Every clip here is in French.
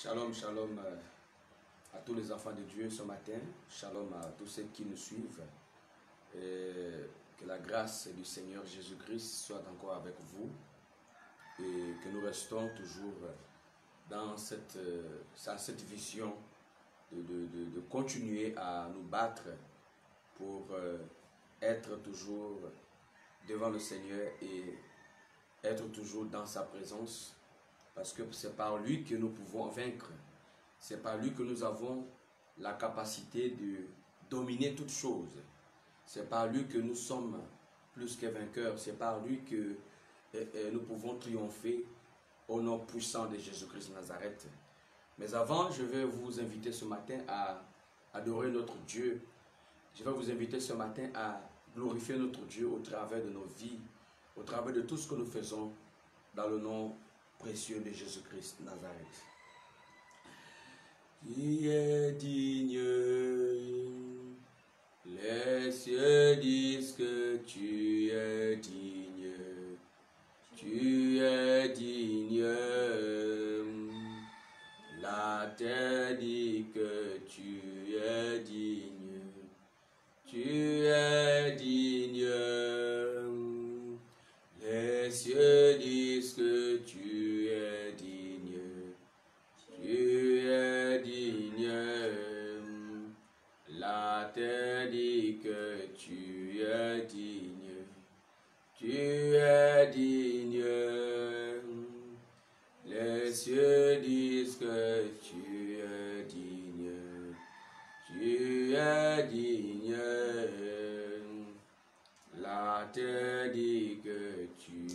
Shalom, shalom à tous les enfants de Dieu ce matin. Shalom à tous ceux qui nous suivent. Et que la grâce du Seigneur Jésus-Christ soit encore avec vous. Et que nous restons toujours dans cette vision de continuer à nous battre pour être toujours devant le Seigneur et être toujours dans sa présence. Parce que c'est par lui que nous pouvons vaincre. C'est par lui que nous avons la capacité de dominer toutes choses. C'est par lui que nous sommes plus que vainqueurs. C'est par lui que nous pouvons triompher au nom puissant de Jésus-Christ de Nazareth. Mais avant, je vais vous inviter ce matin à adorer notre Dieu. Je vais vous inviter ce matin à glorifier notre Dieu au travers de nos vies, au travers de tout ce que nous faisons dans le nom précieux de Jésus-Christ de Nazareth. Qui est digne, les cieux disent que tu es digne, la terre dit que tu es digne, les cieux disent que tu es digne, la terre dit que tu es digne, les cieux disent que tu es digne, la terre dit que tu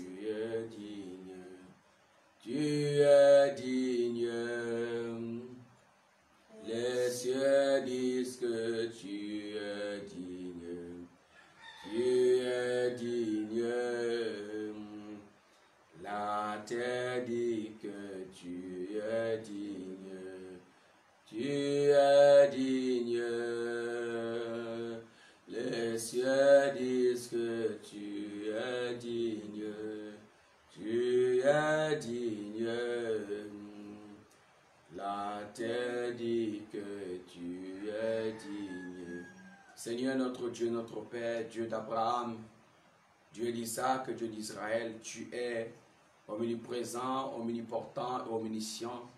es digne, les cieux disent que tu es digne, la terre dit que tu es digne, les cieux disent que tu es digne, la terre dit que tu es digne. Seigneur notre Dieu, notre Père, Dieu d'Abraham, Dieu d'Isaac, Dieu d'Israël, tu es omniprésent, omniportant et omniscient.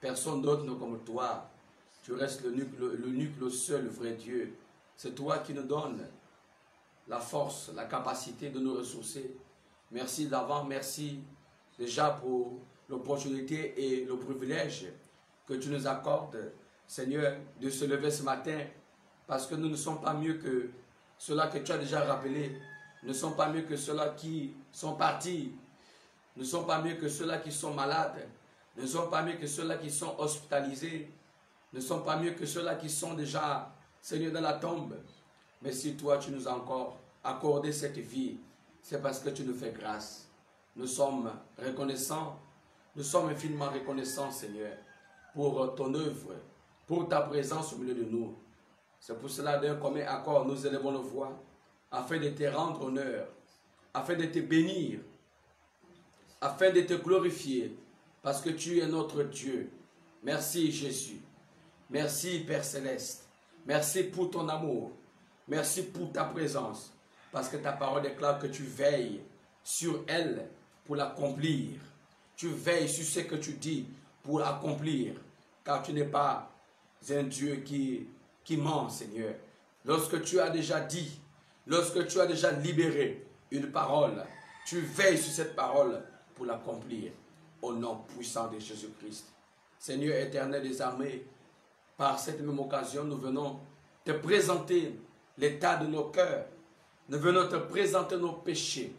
Personne d'autre n'est comme toi. Tu restes l'unique, le seul vrai Dieu. C'est toi qui nous donnes la force, la capacité de nous ressourcer. Merci d'avant, merci déjà pour l'opportunité et le privilège que tu nous accordes, Seigneur, de se lever ce matin, parce que nous ne sommes pas mieux que ceux-là que tu as déjà rappelés. Nous ne sommes pas mieux que ceux-là qui sont partis. Nous ne sommes pas mieux que ceux-là qui sont malades. Nous ne sommes pas mieux que ceux-là qui sont hospitalisés. Nous ne sommes pas mieux que ceux-là qui sont déjà, Seigneur, dans la tombe. Mais si toi, tu nous as encore accordé cette vie, c'est parce que tu nous fais grâce. Nous sommes reconnaissants. Nous sommes infiniment reconnaissants, Seigneur, pour ton œuvre, pour ta présence au milieu de nous. C'est pour cela, d'un commun accord, nous élevons nos voix, afin de te rendre honneur, afin de te bénir, afin de te glorifier, parce que tu es notre Dieu. Merci Jésus. Merci Père Céleste. Merci pour ton amour. Merci pour ta présence, parce que ta parole déclare que tu veilles sur elle pour l'accomplir. Tu veilles sur ce que tu dis pour accomplir, car tu n'es pas un Dieu qui ment, Seigneur. Lorsque tu as déjà dit, lorsque tu as déjà libéré une parole, tu veilles sur cette parole pour l'accomplir au nom puissant de Jésus-Christ. Seigneur éternel des armées, par cette même occasion, nous venons te présenter l'état de nos cœurs. Nous venons te présenter nos péchés.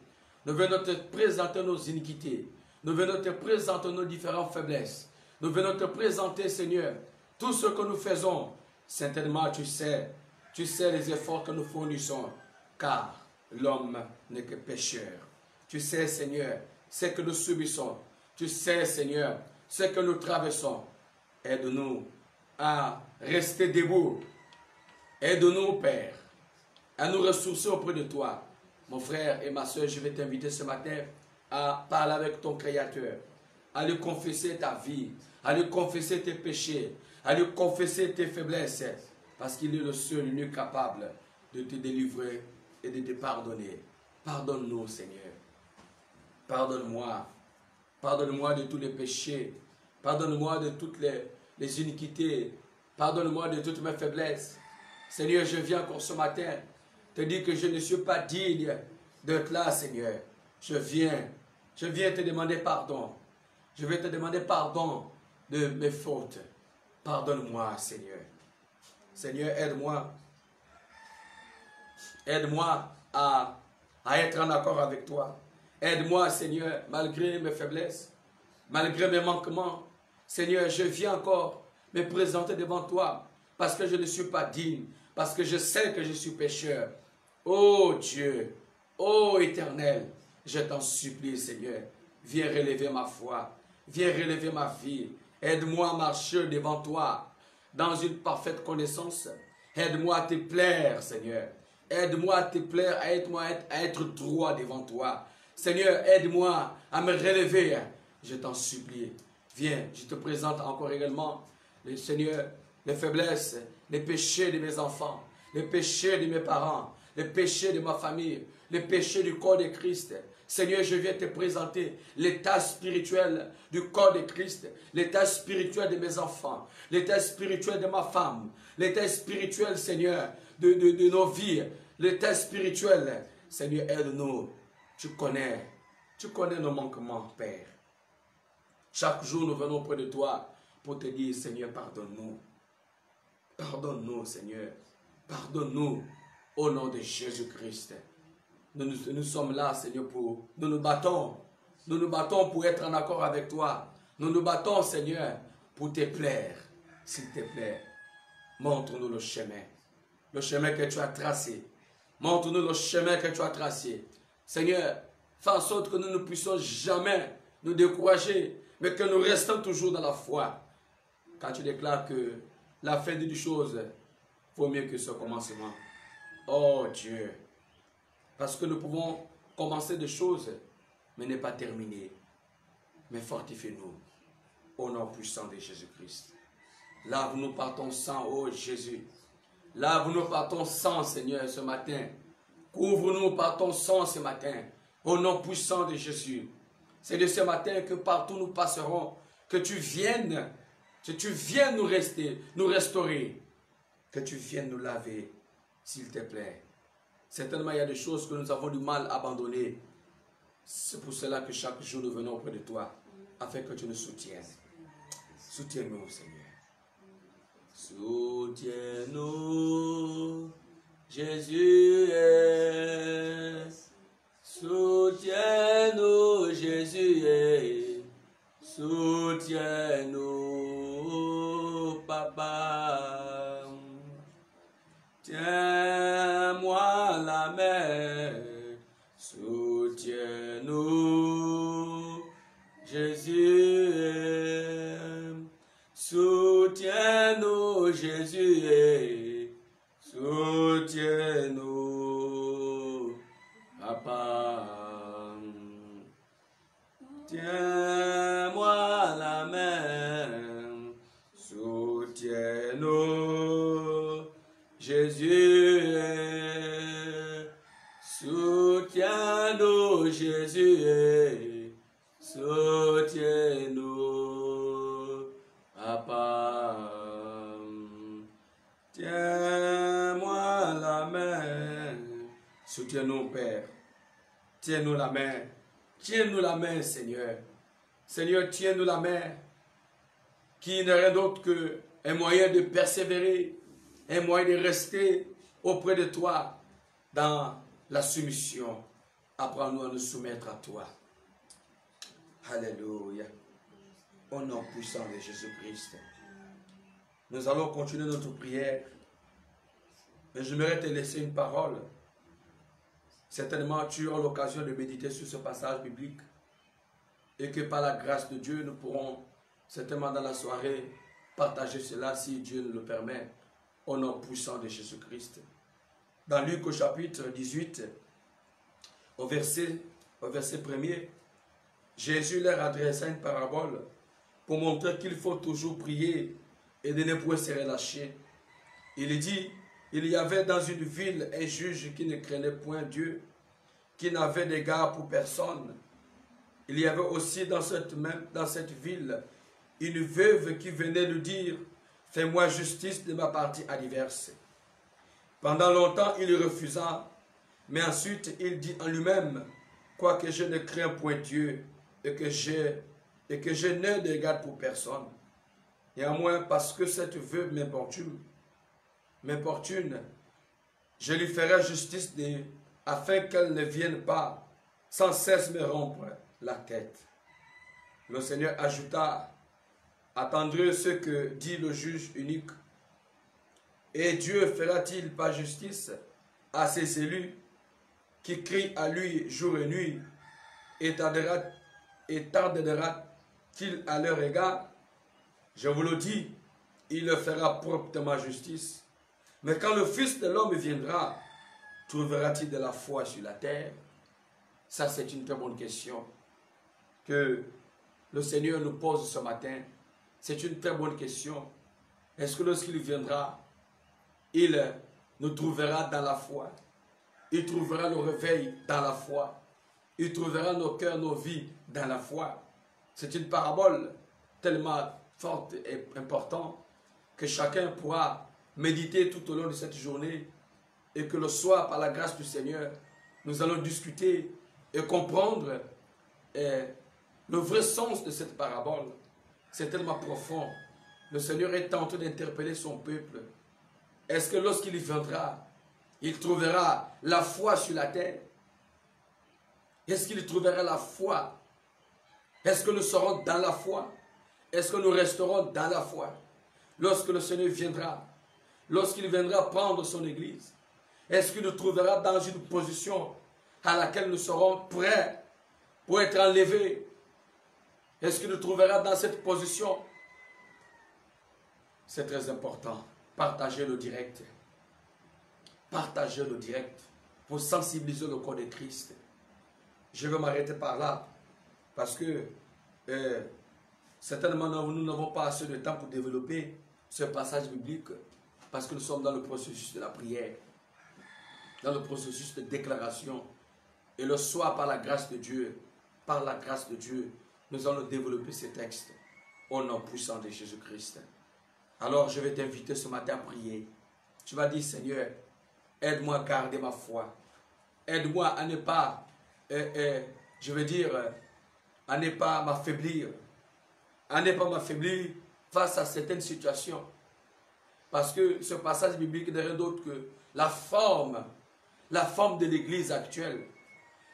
Nous venons te présenter nos iniquités. Nous venons te présenter nos différentes faiblesses. Nous venons te présenter, Seigneur, tout ce que nous faisons. Certainement, tu sais les efforts que nous fournissons, car l'homme n'est que pécheur. Tu sais, Seigneur, ce que nous subissons. Tu sais, Seigneur, ce que nous traversons. Aide-nous à rester debout. Aide-nous, Père, à nous ressourcer auprès de toi. Mon frère et ma soeur, je vais t'inviter ce matin à parler avec ton Créateur, à lui confesser ta vie, à lui confesser tes péchés, à lui confesser tes faiblesses, parce qu'il est le seul, l'unique capable de te délivrer et de te pardonner. Pardonne-nous, Seigneur. Pardonne-moi. Pardonne-moi de tous les péchés. Pardonne-moi de toutes les iniquités. Pardonne-moi de toutes mes faiblesses. Seigneur, je viens encore ce matin te dire que je ne suis pas digne d'être là, Seigneur. Je viens te demander pardon. Je vais te demander pardon de mes fautes. Pardonne-moi, Seigneur. Seigneur, aide-moi. Aide-moi à être en accord avec toi. Aide-moi, Seigneur, malgré mes faiblesses, malgré mes manquements. Seigneur, je viens encore me présenter devant toi parce que je ne suis pas digne, parce que je sais que je suis pécheur. Oh Dieu, oh Éternel, je t'en supplie, Seigneur, viens relever ma foi, viens relever ma vie. Aide-moi à marcher devant toi dans une parfaite connaissance. Aide-moi à te plaire, Seigneur. Aide-moi à te plaire, à être droit devant toi. Seigneur, aide-moi à me relever. Je t'en supplie. Viens, je te présente encore également, Seigneur, les faiblesses, les péchés de mes enfants, les péchés de mes parents, les péchés de ma famille, les péchés du corps de Christ. Seigneur, je viens te présenter l'état spirituel du corps de Christ, l'état spirituel de mes enfants, l'état spirituel de ma femme, l'état spirituel, Seigneur, de nos vies, l'état spirituel. Seigneur, aide-nous. Tu connais nos manquements, Père. Chaque jour, nous venons auprès de toi pour te dire, Seigneur, pardonne-nous. Pardonne-nous, Seigneur. Pardonne-nous au nom de Jésus-Christ. Nous sommes là, Seigneur, nous nous battons. Nous nous battons pour être en accord avec toi. Nous nous battons, Seigneur, pour te plaire. S'il te plaît, montre-nous le chemin que tu as tracé. Montre-nous le chemin que tu as tracé. Seigneur, fais en sorte que nous ne puissions jamais nous décourager, mais que nous restons toujours dans la foi. Quand tu déclares que la fin d'une chose vaut mieux que ce commencement. Oh Dieu, parce que nous pouvons commencer des choses, mais ne pas terminer. Mais fortifie-nous au nom puissant de Jésus-Christ. Lave-nous par ton sang, oh Jésus. Lave-nous par ton sang, Seigneur, ce matin. Couvre-nous par ton sang ce matin, au nom puissant de Jésus. C'est de ce matin que partout nous passerons, que tu viennes nous restaurer, que tu viennes nous laver, s'il te plaît. Certainement, il y a des choses que nous avons du mal à abandonner. C'est pour cela que chaque jour nous venons auprès de toi, afin que tu nous soutiennes. Soutiens-nous, Seigneur. Soutiens-nous, Jésus est. Soutiens-nous, Jésus est. Soutiens-nous, Papa. Tiens-moi la main. Soutiens-nous, Jésus est. Soutiens-nous, Jésus est. Soutiens-nous, Papa. Tiens-moi la main. Soutiens-nous, Jésus est. Soutiens-nous, Jésus est. Soutiens-nous, Papa. Tiens-moi la main. Soutiens-nous, Père. Tiens-nous la main. Tiens-nous la main, Seigneur. Seigneur, tiens-nous la main. Qui n'est rien d'autre qu'un moyen de persévérer, un moyen de rester auprès de toi dans la soumission. Apprends-nous à nous soumettre à toi. Alléluia. Au nom puissant de Jésus-Christ. Nous allons continuer notre prière. Mais j'aimerais te laisser une parole. Certainement, tu auras l'occasion de méditer sur ce passage biblique. Et que par la grâce de Dieu, nous pourrons certainement dans la soirée partager cela si Dieu nous le permet. Au nom puissant de Jésus-Christ. Dans Luc au chapitre 18, au verset 1er, Jésus leur adressa une parabole pour montrer qu'il faut toujours prier et de ne point se relâcher. Il dit, il y avait dans une ville un juge qui ne craignait point Dieu, qui n'avait d'égard pour personne. Il y avait aussi dans cette ville une veuve qui venait lui dire, fais-moi justice de ma partie adverse. Pendant longtemps, il refusa, mais ensuite il dit en lui-même, quoique je ne crains point Dieu et que je n'ai d'égard pour personne. Néanmoins, parce que cette veuve m'importune, je lui ferai justice afin qu'elle ne vienne pas sans cesse me rompre la tête. Le Seigneur ajouta, attendrez ce que dit le juge unique. Et Dieu fera-t-il pas justice à ses élus qui crient à lui jour et nuit, et tardera-t-il à leur égard? Je vous le dis, il leur fera promptement justice. Mais quand le Fils de l'homme viendra, trouvera-t-il de la foi sur la terre? Ça, c'est une très bonne question que le Seigneur nous pose ce matin. C'est une très bonne question. Est-ce que lorsqu'il viendra, il nous trouvera dans la foi? Il trouvera le réveil dans la foi. Il trouvera nos cœurs, nos vies dans la foi. C'est une parabole tellement forte et importante que chacun pourra méditer tout au long de cette journée et que le soir, par la grâce du Seigneur, nous allons discuter et comprendre le vrai sens de cette parabole. C'est tellement profond. Le Seigneur est en train d'interpeller son peuple. Est-ce que lorsqu'il viendra, il trouvera la foi sur la terre? Est-ce qu'il trouvera la foi? Est-ce que nous serons dans la foi? Est-ce que nous resterons dans la foi? Lorsque le Seigneur viendra, lorsqu'il viendra prendre son Église, est-ce qu'il nous trouvera dans une position à laquelle nous serons prêts pour être enlevés? Est-ce qu'il nous trouvera dans cette position? C'est très important. Partagez le direct. Partagez le direct pour sensibiliser le corps de Christ. Je vais m'arrêter par là parce que certainement nous n'avons pas assez de temps pour développer ce passage biblique parce que nous sommes dans le processus de la prière, dans le processus de déclaration. Et le soir, par la grâce de Dieu, nous allons développer ces textes au nom puissant de Jésus-Christ. Alors, je vais t'inviter ce matin à prier. Tu vas dire, Seigneur, aide-moi à garder ma foi. Aide-moi à ne pas, à ne pas m'affaiblir. À ne pas m'affaiblir face à certaines situations. Parce que ce passage biblique n'est rien d'autre que la forme de l'Église actuelle.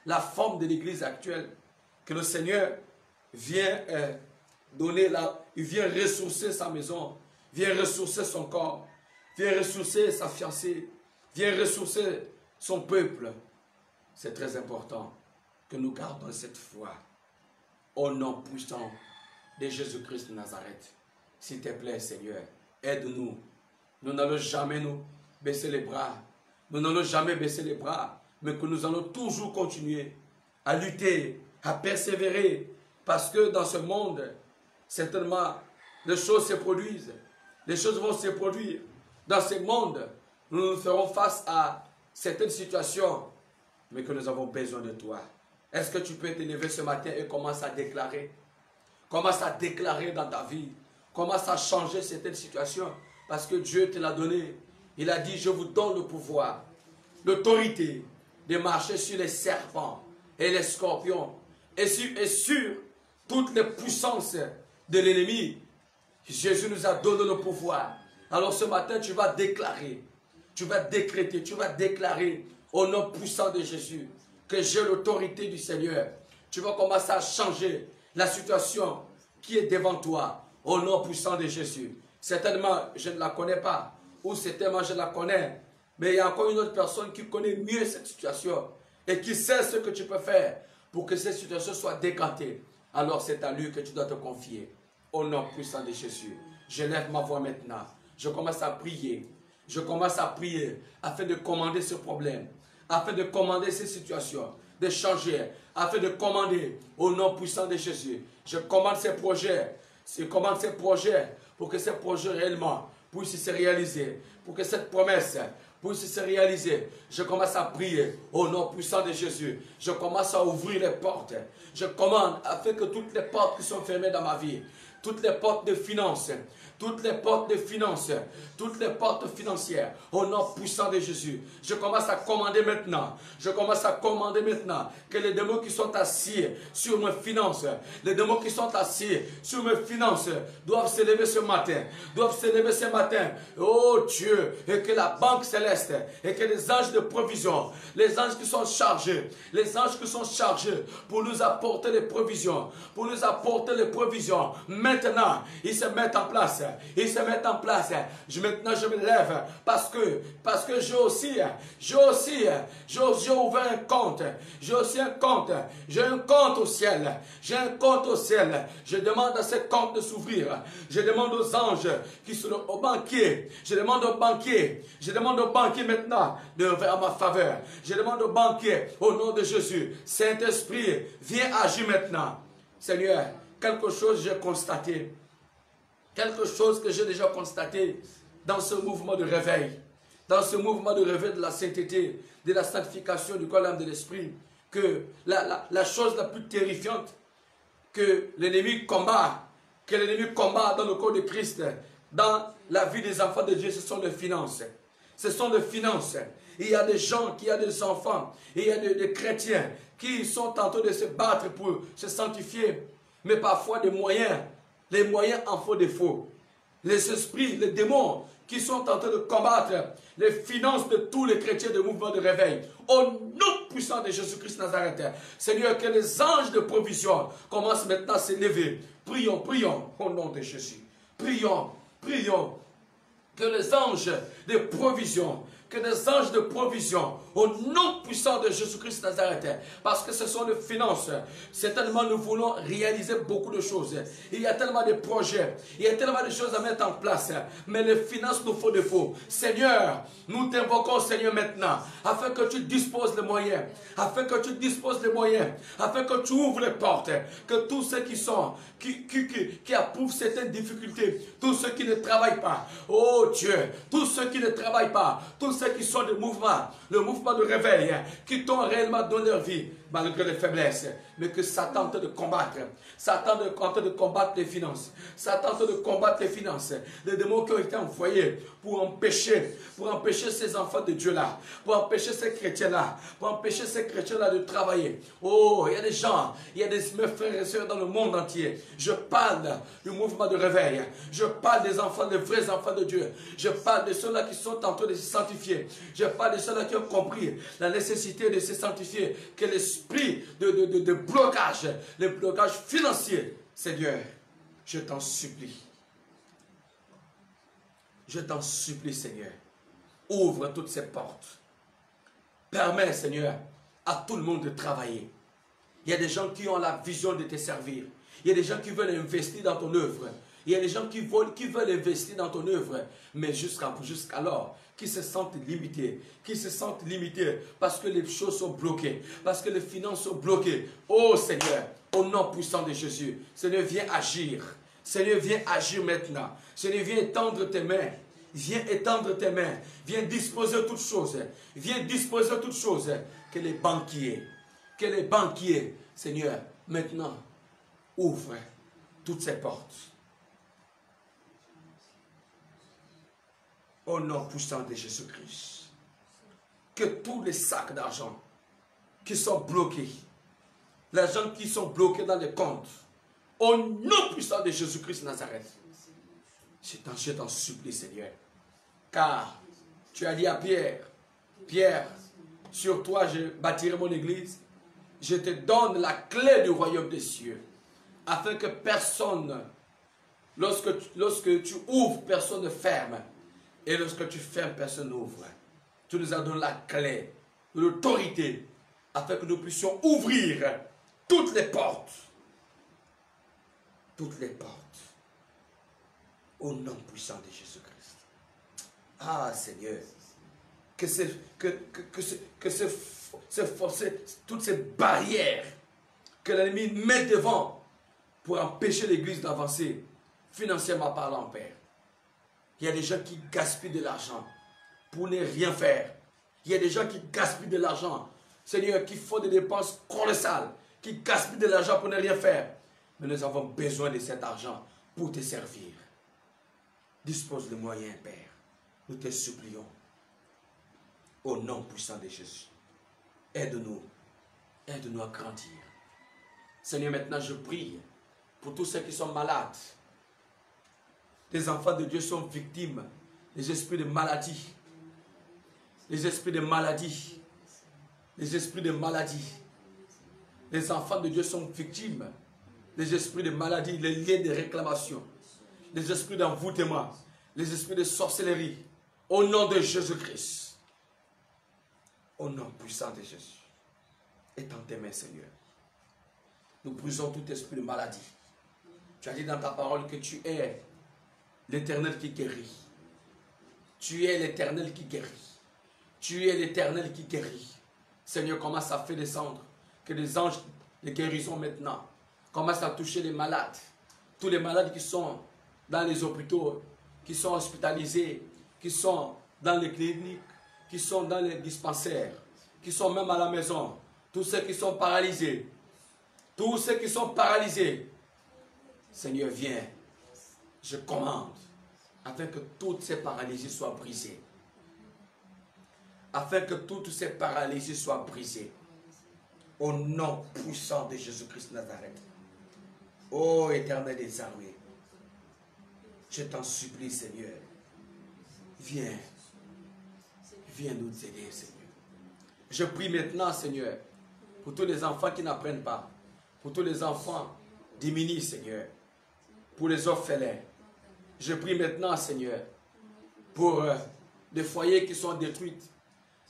La forme de l'Église actuelle que le Seigneur vient il vient ressourcer sa maison, vient ressourcer son corps, vient ressourcer sa fiancée, vient ressourcer son peuple. C'est très important que nous gardons cette foi au nom puissant de Jésus-Christ de Nazareth. S'il te plaît, Seigneur, aide-nous. Nous n'allons jamais nous baisser les bras. Nous n'allons jamais baisser les bras, mais que nous allons toujours continuer à lutter, à persévérer, parce que dans ce monde, certainement, les choses se produisent. Les choses vont se produire. Dans ce monde, nous ferons face à certaines situations, mais que nous avons besoin de toi. Est-ce que tu peux te lever ce matin et commencer à déclarer? Commence à déclarer dans ta vie. Commence à changer certaines situations, parce que Dieu te l'a donné. Il a dit, je vous donne le pouvoir, l'autorité de marcher sur les serpents et les scorpions et sur toutes les puissances de l'ennemi. Jésus nous a donné le pouvoir. Alors ce matin, tu vas déclarer, tu vas décréter, tu vas déclarer au nom puissant de Jésus que j'ai l'autorité du Seigneur. Tu vas commencer à changer la situation qui est devant toi au nom puissant de Jésus. Certainement, je ne la connais pas, ou certainement je la connais, mais il y a encore une autre personne qui connaît mieux cette situation et qui sait ce que tu peux faire pour que cette situation soit décantée. Alors c'est à lui que tu dois te confier. Au nom puissant de Jésus, je lève ma voix maintenant. Je commence à prier. Je commence à prier afin de commander ce problème, afin de commander ces situations, de changer, afin de commander au nom puissant de Jésus. Je commande ces projets. Je commande ces projets pour que ces projets réellement puissent se réaliser. Pour que cette promesse puisse se réaliser. Je commence à prier au nom puissant de Jésus. Je commence à ouvrir les portes. Je commande afin que toutes les portes qui sont fermées dans ma vie, toutes les portes de finances, toutes les portes de finances, toutes les portes financières, au nom puissant de Jésus. Je commence à commander maintenant. Je commence à commander maintenant que les démons qui sont assis sur mes finances, les démons qui sont assis sur mes finances doivent se lever ce matin. Doivent se lever ce matin. Oh Dieu, et que la banque céleste, et que les anges de provision, les anges qui sont chargés, les anges qui sont chargés pour nous apporter les provisions, pour nous apporter les provisions, maintenant, ils se mettent en place. Ils se mettent en place. Maintenant, je me lève parce que j'ai ouvert un compte. J'ai aussi un compte. J'ai un compte au ciel. J'ai un compte au ciel. Je demande à ce compte de s'ouvrir. Je demande aux anges qui sont aux banquiers. Je demande aux banquiers. Je demande aux banquiers maintenant de faire ma faveur. Je demande aux banquiers au nom de Jésus. Saint-Esprit, viens agir maintenant. Seigneur, quelque chose j'ai constaté. Quelque chose que j'ai déjà constaté dans ce mouvement de réveil. Dans ce mouvement de réveil de la sainteté, de la sanctification du corps, l'âme, de l'esprit. Que la chose la plus terrifiante que l'ennemi combat, dans le corps de Christ, dans la vie des enfants de Dieu, ce sont les finances. Ce sont les finances. Il y a des gens, il y a des enfants, il y a des chrétiens qui sont en train de se battre pour se sanctifier. Mais parfois des moyens, les moyens en font défaut. Les esprits, les démons qui sont en train de combattre les finances de tous les chrétiens de mouvement de réveil. Au nom puissant de Jésus-Christ Nazareth. Seigneur, que les anges de provision commencent maintenant à se lever. Prions, prions au nom de Jésus. Prions, prions. Que les anges de provision, au nom puissant de Jésus-Christ Nazareth, parce que ce sont les finances. Certainement, nous voulons réaliser beaucoup de choses. Il y a tellement de projets, il y a tellement de choses à mettre en place, mais les finances nous font défaut. Seigneur, nous t'invoquons, Seigneur, maintenant, afin que tu disposes les moyens, afin que tu ouvres les portes, que tous ceux qui approuvent certaines difficultés, tous ceux qui ne travaillent pas, oh Dieu, tous ceux qui ne travaillent pas, tous ceux qui sont de mouvement, le mouvement de réveil, qui t'ont réellement donné leur vie, malgré les faiblesses, mais que Satan tente de combattre. Satan tente de combattre les finances. Satan tente de combattre les finances. Les démons qui ont été envoyés pour empêcher ces enfants de Dieu-là, pour empêcher ces chrétiens-là, de travailler. Oh, il y a des gens, il y a mes frères et sœurs dans le monde entier. Je parle du mouvement de réveil. Je parle des enfants, des vrais enfants de Dieu. Je parle de ceux-là qui sont en train de se sanctifier. Je parle de ceux-là qui ont compris la nécessité de se sanctifier, que l'esprit de blocage, le blocage financier, Seigneur, je t'en supplie. Je t'en supplie, Seigneur. Ouvre toutes ces portes. Permets, Seigneur, à tout le monde de travailler. Il y a des gens qui ont la vision de te servir. Il y a des gens qui veulent investir dans ton œuvre. Il y a des gens qui veulent investir dans ton œuvre, mais jusqu'alors, qui se sentent limités, parce que les choses sont bloquées, parce que les finances sont bloquées. Oh Seigneur, au nom puissant de Jésus, Seigneur, viens agir. Seigneur, viens agir maintenant. Seigneur, viens étendre tes mains. Viens étendre tes mains. Viens disposer toutes choses. Viens disposer toutes choses. Que les banquiers, Seigneur, maintenant, ouvrent toutes ces portes. Au nom puissant de Jésus-Christ. Que tous les sacs d'argent qui sont bloqués, les gens qui sont bloqués dans les comptes, au nom puissant de Jésus-Christ Nazareth, je t'en supplie, Seigneur. Car tu as dit à Pierre, Pierre, sur toi je bâtirai mon église, je te donne la clé du royaume des cieux, afin que personne, lorsque tu ouvres, personne ne ferme, et lorsque tu fermes, personne n'ouvre. Tu nous as donné la clé, l'autorité, afin que nous puissions ouvrir toutes les portes. Toutes les portes. Au nom puissant de Jésus-Christ. Ah Seigneur, toutes ces barrières que l'ennemi met devant pour empêcher l'église d'avancer, financièrement parlant, Père. Il y a des gens qui gaspillent de l'argent pour ne rien faire. Il y a des gens qui gaspillent de l'argent, Seigneur, qui font des dépenses colossales, qui gaspillent de l'argent pour ne rien faire. Mais nous avons besoin de cet argent pour te servir. Dispose de moyens, Père. Nous te supplions. Au nom puissant de Jésus. Aide-nous. Aide-nous à grandir. Seigneur, maintenant je prie pour tous ceux qui sont malades. Les enfants de Dieu sont victimes des esprits de maladie. Les esprits de maladie. Les esprits de maladie. Les enfants de Dieu sont victimes des esprits de maladie, les liens de réclamation, les esprits d'envoûtement, les esprits de sorcellerie. Au nom de Jésus-Christ. Au nom puissant de Jésus. Étends tes mains, Seigneur. Nous brisons tout esprit de maladie. Tu as dit dans ta parole que tu es l'Éternel qui guérit. Tu es l'Éternel qui guérit. Tu es l'Éternel qui guérit. Seigneur, commence à faire descendre que les anges de guérison maintenant commencent à toucher les malades. Tous les malades qui sont dans les hôpitaux, qui sont hospitalisés, qui sont dans les cliniques, qui sont dans les dispensaires, qui sont même à la maison. Tous ceux qui sont paralysés. Tous ceux qui sont paralysés. Seigneur, viens. Je commande afin que toutes ces paralysies soient brisées. Afin que toutes ces paralysies soient brisées. Au nom puissant de Jésus-Christ Nazareth. Ô Éternel des armées, je t'en supplie, Seigneur. Viens. Viens nous aider, Seigneur. Je prie maintenant, Seigneur, pour tous les enfants qui n'apprennent pas. Pour tous les enfants démunis, Seigneur. Pour les orphelins. Je prie maintenant, Seigneur, pour des foyers qui sont détruits,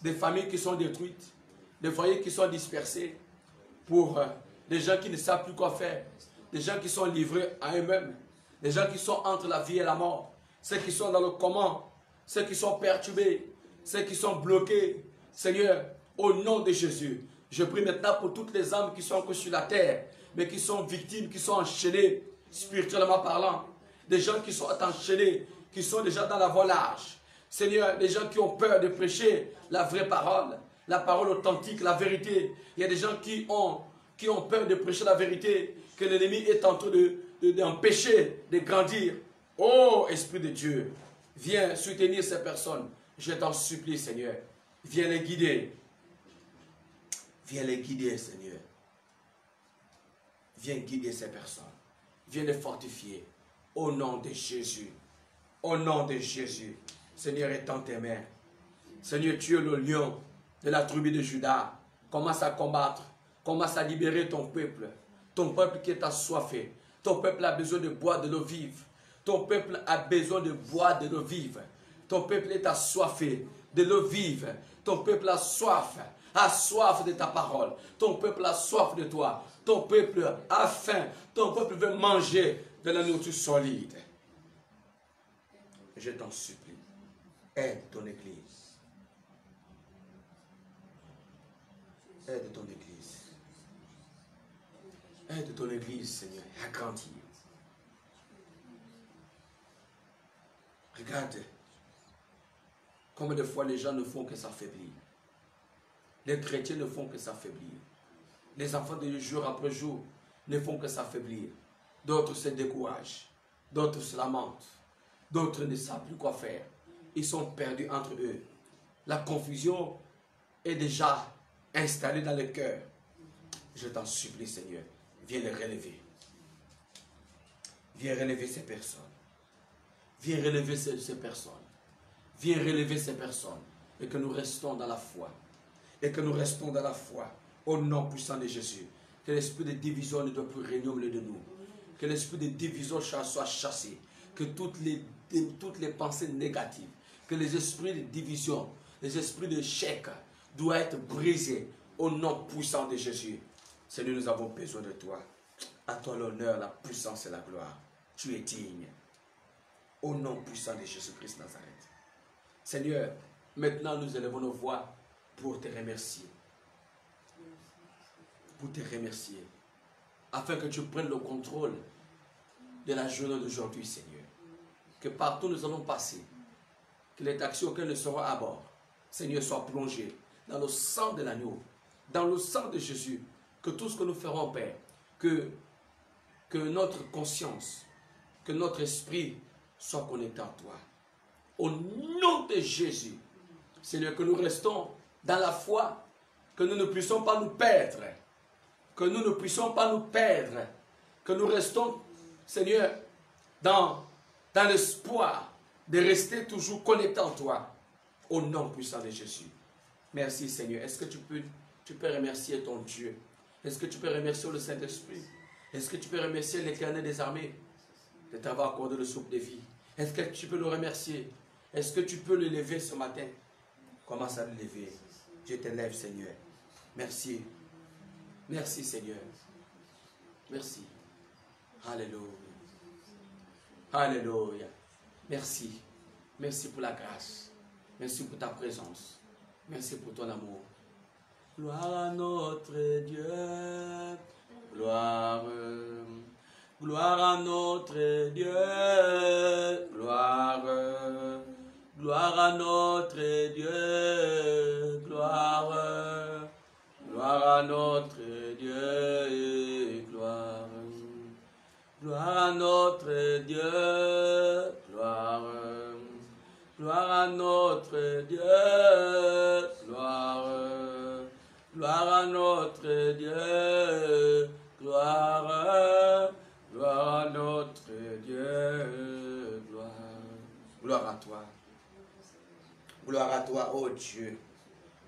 des familles qui sont détruites, des foyers qui sont dispersés, pour des gens qui ne savent plus quoi faire, des gens qui sont livrés à eux-mêmes, des gens qui sont entre la vie et la mort, ceux qui sont dans le comment, ceux qui sont perturbés, ceux qui sont bloqués. Seigneur, au nom de Jésus, je prie maintenant pour toutes les âmes qui sont encore sur la terre, mais qui sont victimes, qui sont enchaînées, spirituellement parlant. Des gens qui sont enchaînés, qui sont déjà dans la voie large. Seigneur, des gens qui ont peur de prêcher la vraie parole, la parole authentique, la vérité. Il y a des gens qui ont peur de prêcher la vérité, que l'ennemi est en train d'empêcher de grandir. Oh, Esprit de Dieu, viens soutenir ces personnes. Je t'en supplie, Seigneur. Viens les guider. Viens les guider, Seigneur. Viens guider ces personnes. Viens les fortifier. Au nom de Jésus. Au nom de Jésus. Seigneur, étends tes mains. Seigneur, tu es le lion de la tribu de Juda. Commence à combattre. Commence à libérer ton peuple. Ton peuple qui est assoiffé. Ton peuple a besoin de boire de l'eau vive. Ton peuple a besoin de boire de l'eau vive. Ton peuple est assoiffé de l'eau vive. Ton peuple a soif de ta parole. Ton peuple a soif de toi. Ton peuple a faim. Ton peuple veut manger de la nourriture solide. Je t'en supplie. Aide ton Église. Aide ton Église. Aide ton Église, Seigneur, à grandir. Regarde combien de fois les gens ne font que s'affaiblir. Les chrétiens ne font que s'affaiblir. Les enfants de jour après jour ne font que s'affaiblir. D'autres se découragent. D'autres se lamentent. D'autres ne savent plus quoi faire. Ils sont perdus entre eux. La confusion est déjà installée dans le cœur. Je t'en supplie, Seigneur. Viens les relever. Viens relever ces personnes. Viens relever ces personnes. Viens relever ces personnes. Et que nous restons dans la foi. Et que nous restons dans la foi. Au nom puissant de Jésus. Que l'esprit de division ne doit plus régner au milieu de nous. Que l'esprit de division soit chassé. Que toutes les pensées négatives, que les esprits de division, les esprits de chèque doivent être brisés au nom puissant de Jésus. Seigneur, nous avons besoin de toi. À toi l'honneur, la puissance et la gloire. Tu es digne. Au nom puissant de Jésus-Christ Nazareth. Seigneur, maintenant nous élevons nos voix pour te remercier. Pour te remercier. afin que tu prennes le contrôle de la journée d'aujourd'hui, Seigneur. Que partout nous allons passer, que les taxis auxquels nous serons à bord, Seigneur, soient plongés dans le sang de l'agneau, dans le sang de Jésus, que tout ce que nous ferons, Père, que notre conscience, que notre esprit soit connecté à toi. Au nom de Jésus, Seigneur, que nous restons dans la foi, que nous ne puissions pas nous perdre, que nous ne puissions pas nous perdre, que nous restons, Seigneur, dans l'espoir de rester toujours connectés en toi, au nom puissant de Jésus. Merci, Seigneur. Est-ce que tu peux remercier ton Dieu? Est-ce que tu peux remercier le Saint-Esprit? Est-ce que tu peux remercier l'Éternel des armées de t'avoir accordé le souffle de vie? Est-ce que tu peux le remercier? Est-ce que tu peux le lever ce matin? Commence à le lever. Je t'élève, Seigneur. Merci. Merci, Seigneur. Merci. Alléluia. Alléluia. Merci. Merci pour la grâce. Merci pour ta présence. Merci pour ton amour. Gloire à notre Dieu. Gloire. Gloire à notre Dieu. Gloire. Gloire à notre Dieu. Gloire. Gloire à notre Dieu. Gloire. Gloire à notre Dieu. Gloire. Gloire à notre Dieu. Gloire. Gloire à notre Dieu. Gloire. Gloire à notre Dieu. Gloire. Gloire à toi. Gloire à toi, ô Dieu.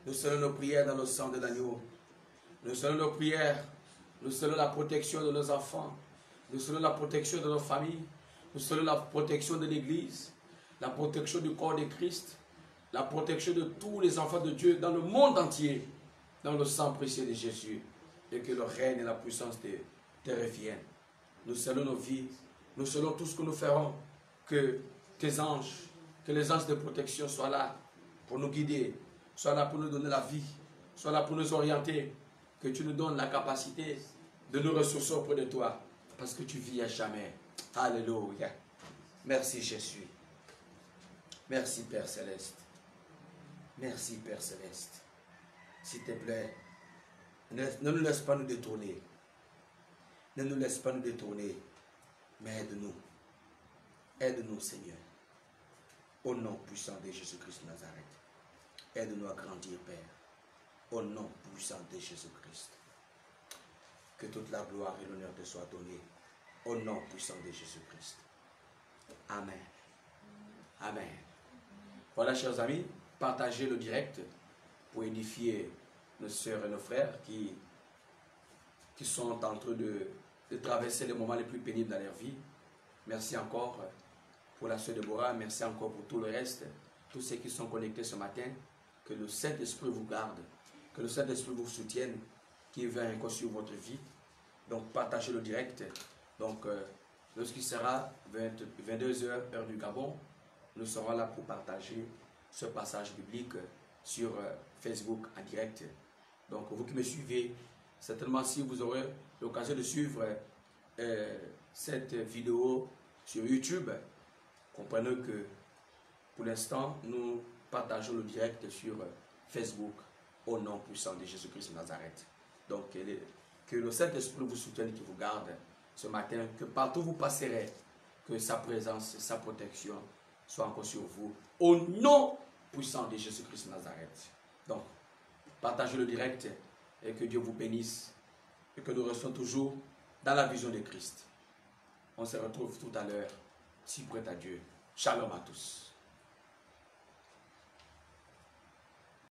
Nous scellons nos prières dans le sang de l'agneau. Nous scellons nos prières. Nous scellons la protection de nos enfants. Nous scellons la protection de nos familles. Nous scellons la protection de l'Église. La protection du corps de Christ. La protection de tous les enfants de Dieu dans le monde entier. Dans le sang précieux de Jésus. Et que le règne et la puissance te reviennent. Nous scellons nos vies. Nous scellons tout ce que nous ferons. Que tes anges, que les anges de protection soient là pour nous guider. Sois là pour nous donner la vie. Sois là pour nous orienter. Que tu nous donnes la capacité de nous ressourcer auprès de toi. Parce que tu vis à jamais. Alléluia. Merci Jésus. Merci Père Céleste. Merci Père Céleste. S'il te plaît, ne nous laisse pas nous détourner. Ne nous laisse pas nous détourner. Mais aide-nous. Aide-nous Seigneur. Au nom puissant de Jésus-Christ de Nazareth. Aide-nous à grandir, Père. Au nom puissant de Jésus-Christ. Que toute la gloire et l'honneur te soient donnés. Au nom puissant de Jésus-Christ. Amen. Amen. Voilà, chers amis, partagez le direct pour édifier nos sœurs et nos frères qui sont en train de traverser les moments les plus pénibles dans leur vie. Merci encore pour la sœur Déborah. Merci encore pour tout le reste. Tous ceux qui sont connectés ce matin. Que le Saint-Esprit vous garde. Que le Saint-Esprit vous soutienne. Qui vient encore sur votre vie. Donc partagez le direct. Donc lorsqu'il sera 22h heure du Gabon, nous serons là pour partager ce passage biblique sur Facebook en direct. Donc vous qui me suivez, certainement si vous aurez l'occasion de suivre cette vidéo sur YouTube, comprenez que pour l'instant nous partageons le direct sur Facebook au nom puissant de Jésus-Christ de Nazareth. Donc que le Saint-Esprit vous soutienne et qui vous garde ce matin, que partout vous passerez, que sa présence, sa protection soit encore sur vous, au nom puissant de Jésus-Christ de Nazareth. Donc, partagez le direct et que Dieu vous bénisse et que nous restons toujours dans la vision de Christ. On se retrouve tout à l'heure, si près à Dieu. Shalom à tous.